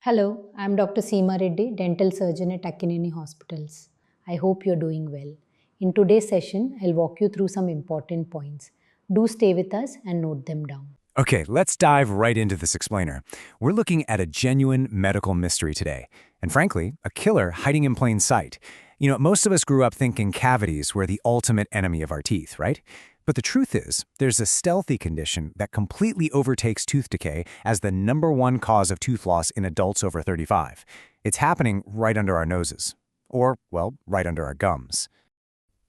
Hello, I'm Dr. Seema Reddy, dental surgeon at Akkineni Hospitals. I hope you're doing well. In today's session, I'll walk you through some important points. Do stay with us and note them down. Okay, let's dive right into this explainer. We're looking at a genuine medical mystery today, and frankly, a killer hiding in plain sight. Most of us grew up thinking cavities were the ultimate enemy of our teeth, right? But the truth is, there's a stealthy condition that completely overtakes tooth decay as the #1 cause of tooth loss in adults over 35. It's happening right under our noses. Or, well, right under our gums.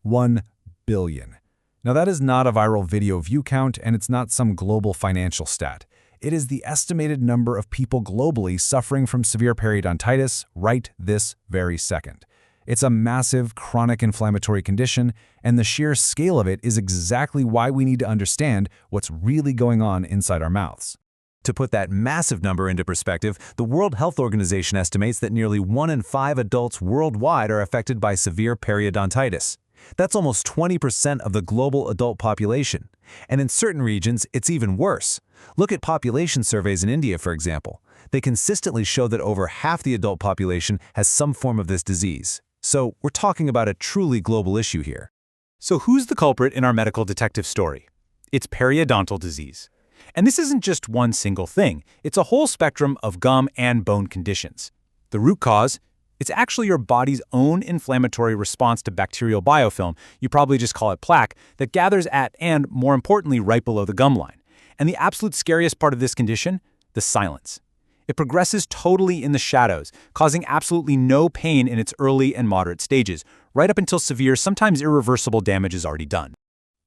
1 billion. Now that is not a viral video view count, and it's not some global financial stat. It is the estimated number of people globally suffering from severe periodontitis right this very second. It's a massive, chronic inflammatory condition, and the sheer scale of it is exactly why we need to understand what's really going on inside our mouths. To put that massive number into perspective, the World Health Organization estimates that nearly 1 in 5 adults worldwide are affected by severe periodontitis. That's almost 20% of the global adult population. And in certain regions, it's even worse. Look at population surveys in India, for example. They consistently show that over half the adult population has some form of this disease. So we're talking about a truly global issue here. So who's the culprit in our medical detective story? It's periodontal disease. And this isn't just one single thing. It's a whole spectrum of gum and bone conditions. The root cause? It's actually your body's own inflammatory response to bacterial biofilm, you probably just call it plaque, that gathers at and, more importantly, right below the gum line. And the absolute scariest part of this condition? The silence. It progresses totally in the shadows, causing absolutely no pain in its early and moderate stages, right up until severe, sometimes irreversible damage is already done.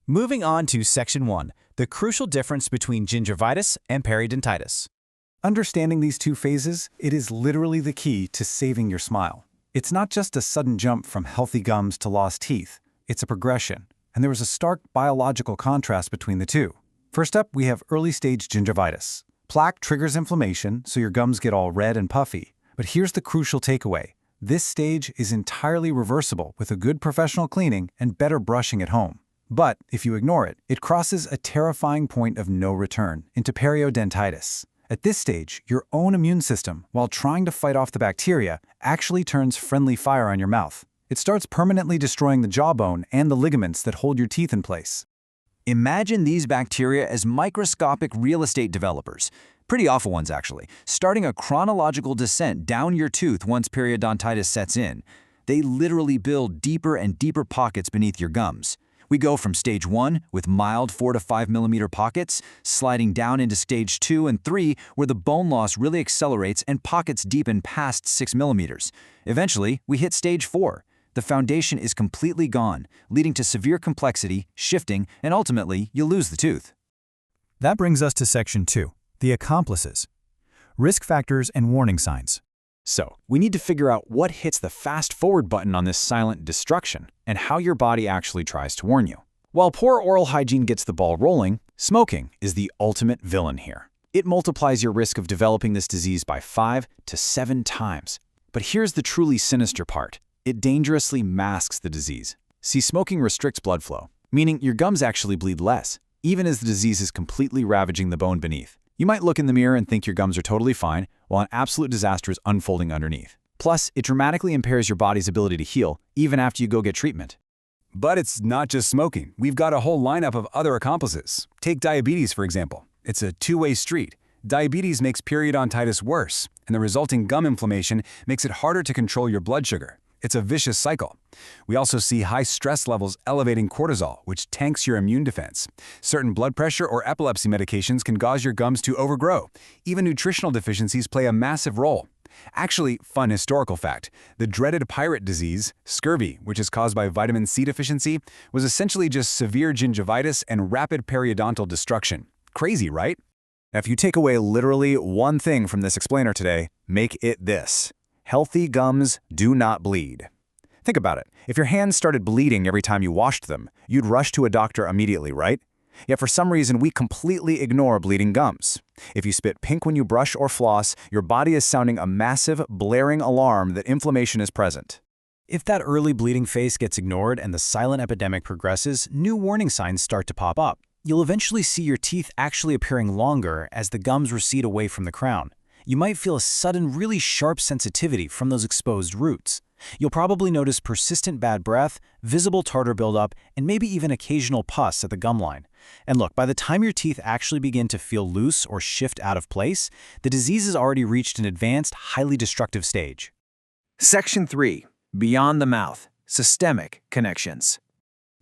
Moving on to Section 1, the crucial difference between gingivitis and periodontitis. Understanding these two phases, it is literally the key to saving your smile. It's not just a sudden jump from healthy gums to lost teeth. It's a progression, and there is a stark biological contrast between the two. First up, we have early-stage gingivitis. Plaque triggers inflammation, so your gums get all red and puffy. But here's the crucial takeaway. This stage is entirely reversible with a good professional cleaning and better brushing at home. But if you ignore it, it crosses a terrifying point of no return into periodontitis. At this stage, your own immune system, while trying to fight off the bacteria, actually turns friendly fire on your mouth. It starts permanently destroying the jawbone and the ligaments that hold your teeth in place. Imagine these bacteria as microscopic real estate developers, pretty awful ones actually, starting a chronological descent down your tooth once periodontitis sets in. They literally build deeper and deeper pockets beneath your gums. We go from stage 1, with mild 4 to 5 millimeter pockets, sliding down into stage 2 and 3, where the bone loss really accelerates and pockets deepen past 6 millimeters. Eventually, we hit stage 4. The foundation is completely gone, leading to severe complexity, shifting, and ultimately, you lose the tooth. That brings us to Section 2, the accomplices. Risk factors and warning signs. So, we need to figure out what hits the fast-forward button on this silent destruction and how your body actually tries to warn you. While poor oral hygiene gets the ball rolling, smoking is the ultimate villain here. It multiplies your risk of developing this disease by 5 to 7 times. But here's the truly sinister part. It dangerously masks the disease. See, smoking restricts blood flow, meaning your gums actually bleed less, even as the disease is completely ravaging the bone beneath. You might look in the mirror and think your gums are totally fine, while an absolute disaster is unfolding underneath. Plus, it dramatically impairs your body's ability to heal, even after you go get treatment. But it's not just smoking. We've got a whole lineup of other accomplices. Take diabetes, for example. It's a two-way street. Diabetes makes periodontitis worse, and the resulting gum inflammation makes it harder to control your blood sugar. It's a vicious cycle. We also see high stress levels elevating cortisol, which tanks your immune defense. Certain blood pressure or epilepsy medications can cause your gums to overgrow. Even nutritional deficiencies play a massive role. Actually, fun historical fact, the dreaded pirate disease, scurvy, which is caused by vitamin C deficiency, was essentially just severe gingivitis and rapid periodontal destruction. Crazy, right? Now, if you take away literally one thing from this explainer today, make it this. Healthy gums do not bleed. Think about it. If your hands started bleeding every time you washed them, you'd rush to a doctor immediately, right? Yet for some reason, we completely ignore bleeding gums. If you spit pink when you brush or floss, your body is sounding a massive, blaring alarm that inflammation is present. If that early bleeding phase gets ignored and the silent epidemic progresses, new warning signs start to pop up. You'll eventually see your teeth actually appearing longer as the gums recede away from the crown. You might feel a sudden, really sharp sensitivity from those exposed roots. You'll probably notice persistent bad breath, visible tartar buildup, and maybe even occasional pus at the gum line. And look, by the time your teeth actually begin to feel loose or shift out of place, the disease has already reached an advanced, highly destructive stage. Section 3. Beyond the mouth. Systemic connections.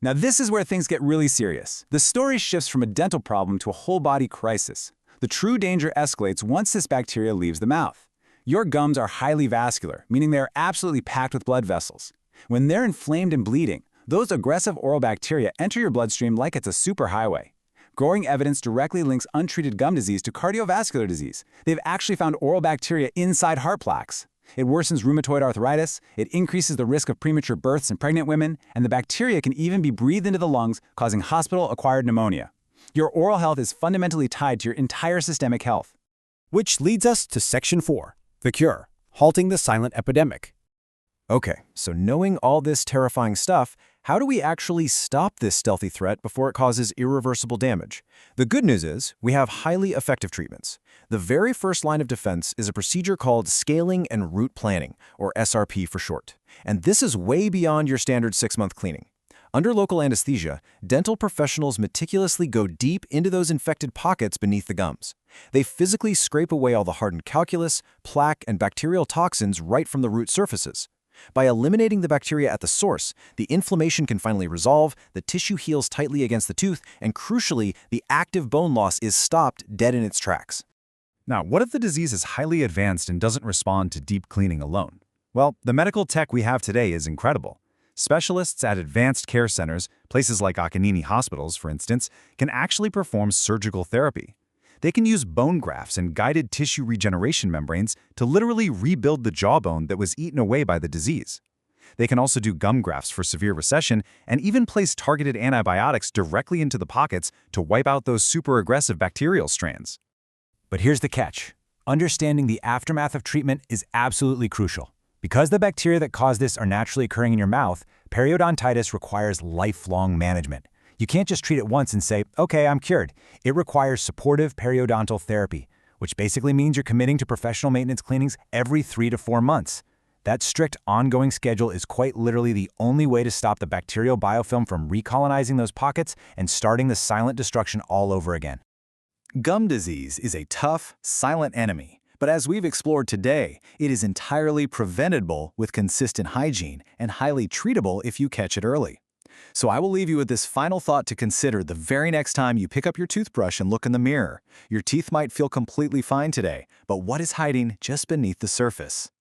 Now this is where things get really serious. The story shifts from a dental problem to a whole-body crisis. The true danger escalates once this bacteria leaves the mouth. Your gums are highly vascular, meaning they are absolutely packed with blood vessels. When they're inflamed and bleeding, those aggressive oral bacteria enter your bloodstream like it's a superhighway. Growing evidence directly links untreated gum disease to cardiovascular disease. They've actually found oral bacteria inside heart plaques. It worsens rheumatoid arthritis, it increases the risk of premature births in pregnant women, and the bacteria can even be breathed into the lungs, causing hospital-acquired pneumonia. Your oral health is fundamentally tied to your entire systemic health. Which leads us to Section 4, the cure, halting the silent epidemic. Okay, so knowing all this terrifying stuff, how do we actually stop this stealthy threat before it causes irreversible damage? The good news is we have highly effective treatments. The very first line of defense is a procedure called scaling and root planning, or SRP for short. And this is way beyond your standard 6-month cleaning. Under local anesthesia, dental professionals meticulously go deep into those infected pockets beneath the gums. They physically scrape away all the hardened calculus, plaque, and bacterial toxins right from the root surfaces. By eliminating the bacteria at the source, the inflammation can finally resolve, the tissue heals tightly against the tooth, and crucially, the active bone loss is stopped dead in its tracks. Now, what if the disease is highly advanced and doesn't respond to deep cleaning alone? Well, the medical tech we have today is incredible. Specialists at advanced care centers, places like Akkineni hospitals, for instance, can actually perform surgical therapy. They can use bone grafts and guided tissue regeneration membranes to literally rebuild the jawbone that was eaten away by the disease. They can also do gum grafts for severe recession and even place targeted antibiotics directly into the pockets to wipe out those super aggressive bacterial strands. But here's the catch. Understanding the aftermath of treatment is absolutely crucial. Because the bacteria that cause this are naturally occurring in your mouth, periodontitis requires lifelong management. You can't just treat it once and say, okay, I'm cured. It requires supportive periodontal therapy, which basically means you're committing to professional maintenance cleanings every 3 to 4 months. That strict ongoing schedule is quite literally the only way to stop the bacterial biofilm from recolonizing those pockets and starting the silent destruction all over again. Gum disease is a tough, silent enemy. But as we've explored today, it is entirely preventable with consistent hygiene and highly treatable if you catch it early. So I will leave you with this final thought to consider the very next time you pick up your toothbrush and look in the mirror. Your teeth might feel completely fine today, but what is hiding just beneath the surface?